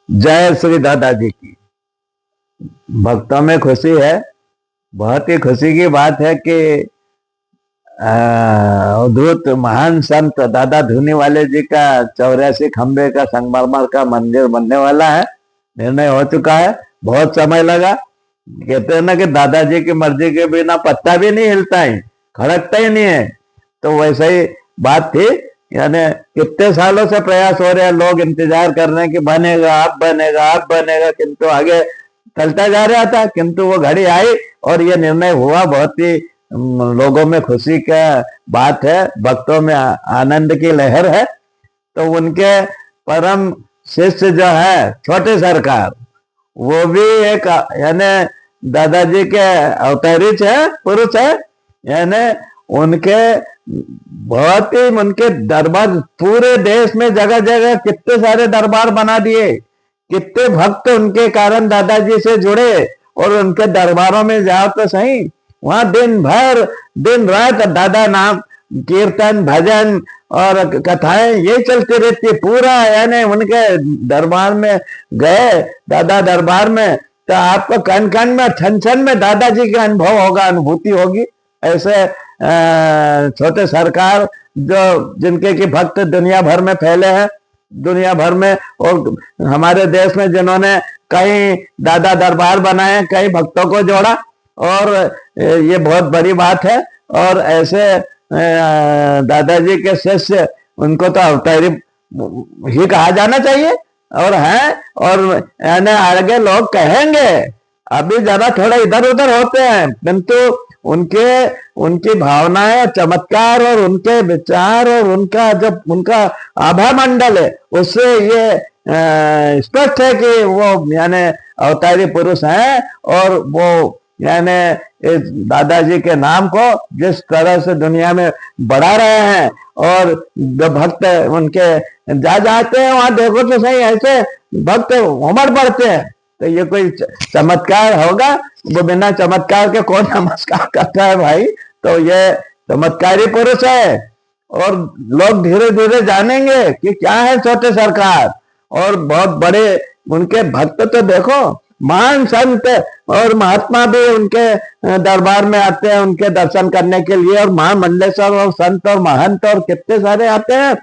जय श्री दादाजी की। भक्तों में खुशी है। बहुत ही खुशी की बात है कि अवधूत महान संत दादा धूनी वाले जी का 84 खंबे का संगमरमर का मंदिर बनने वाला है। निर्णय हो चुका है। बहुत समय लगा। कहते हैं ना कि दादाजी की मर्जी के बिना पत्ता भी नहीं हिलता है, खड़कता ही नहीं है। तो वैसे ही बात थी। यानी कितने सालों से प्रयास हो रहे हैं, लोग इंतजार कर रहे हैं कि बनेगा, अब बनेगा, अब बनेगा, किंतु आगे चलता जा रहा था। किंतु वो घड़ी आई और ये निर्णय हुआ। बहुत ही लोगों में खुशी का बात है, भक्तों में आनंद की लहर है। तो उनके परम शिष्य जो है छोटे सरकार, वो भी एक यानी दादाजी के अवतारित है, पुरुष है। यानी उनके बहुत ही उनके दरबार पूरे देश में जगह जगह कितने सारे दरबार बना दिए। कितने भक्त उनके कारण दादाजी से जुड़े और उनके दरबारों में जाओ तो सही, वहां दिन भर दिन रात दादा नाम कीर्तन भजन और कथाएं ये चलती रहती है पूरा। यानी उनके दरबार में गए, दादा दरबार में, तो आपको कण कण में छन छन में दादाजी का अनुभव होगा, अनुभूति होगी। ऐसे छोटे सरकार जो जिनके की भक्त दुनिया भर में फैले हैं, दुनिया भर में और हमारे देश में जिन्होंने कई दादा दरबार बनाए, कई भक्तों को जोड़ा, और ये बहुत बड़ी बात है। और ऐसे दादाजी के शिष्य, उनको तो अवतारी ही कहा जाना चाहिए और है। और यानी आगे लोग कहेंगे, अभी जरा थोड़ा इधर उधर होते हैं, किंतु उनकी भावनाएं, चमत्कार और उनके विचार और उनका जब उनका आभा मंडल है, उससे ये स्पष्ट है कि वो यानी अवतारी पुरुष हैं। और वो यानी इस दादाजी के नाम को जिस तरह से दुनिया में बढ़ा रहे हैं, और जो भक्त उनके जा जाते हैं वहां देखो तो सही, ऐसे भक्त उमड़ पड़ते हैं। तो ये कोई चमत्कार होगा? वो बिना चमत्कार के कौन नमस्कार करता है भाई? तो ये चमत्कारी पुरुष है और लोग धीरे धीरे जानेंगे कि क्या है छोटे सरकार। और बहुत बड़े उनके भक्त तो देखो, महान संत और महात्मा भी उनके दरबार में आते हैं उनके दर्शन करने के लिए। और महामंडलेश्वर और संत और महंत और कितने सारे आते हैं,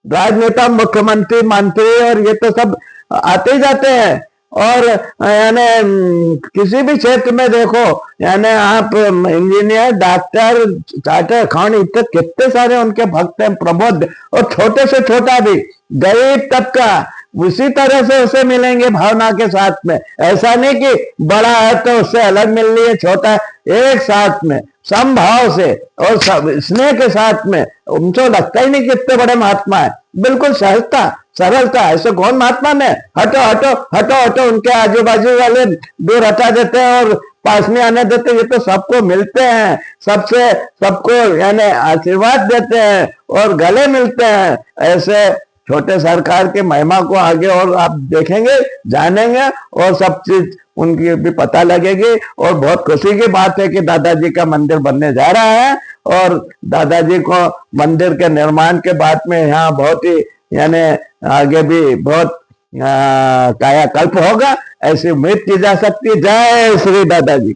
राजनेता, मुख्यमंत्री, मंत्री, और ये तो सब आते ही जाते हैं। और यानी किसी भी क्षेत्र में देखो, यानी आप इंजीनियर, डॉक्टर, चार्टर अकाउंटेंट, इतने कितने सारे उनके भक्त हैं, प्रबुद्ध, और छोटे से छोटा भी गरीब तबका उसी तरह से उसे मिलेंगे भावना के साथ में। ऐसा नहीं कि बड़ा है तो उससे अलग मिल रही है, छोटा, एक साथ में समभाव से और स्नेह के साथ में। उनको लगता ही नहीं कितने बड़े महात्मा है, बिल्कुल सहजता सरलता। ऐसे कौन महात्मा ने हटो हटो हटो हटो उनके आजू बाजू वाले दूर हटा देते हैं और पास में आने देते। ये तो सबको मिलते हैं, सबसे सबको यानी आशीर्वाद देते हैं और गले मिलते हैं। ऐसे छोटे सरकार के महिमा को आगे और आप देखेंगे, जानेंगे, और सब चीज उनकी भी पता लगेगी। और बहुत खुशी की बात है कि दादाजी का मंदिर बनने जा रहा है। और दादाजी को मंदिर के निर्माण के बाद में यहाँ बहुत ही यानी आगे भी बहुत कायाकल्प होगा, ऐसी उम्मीद की जा सकती है। जय श्री दादाजी।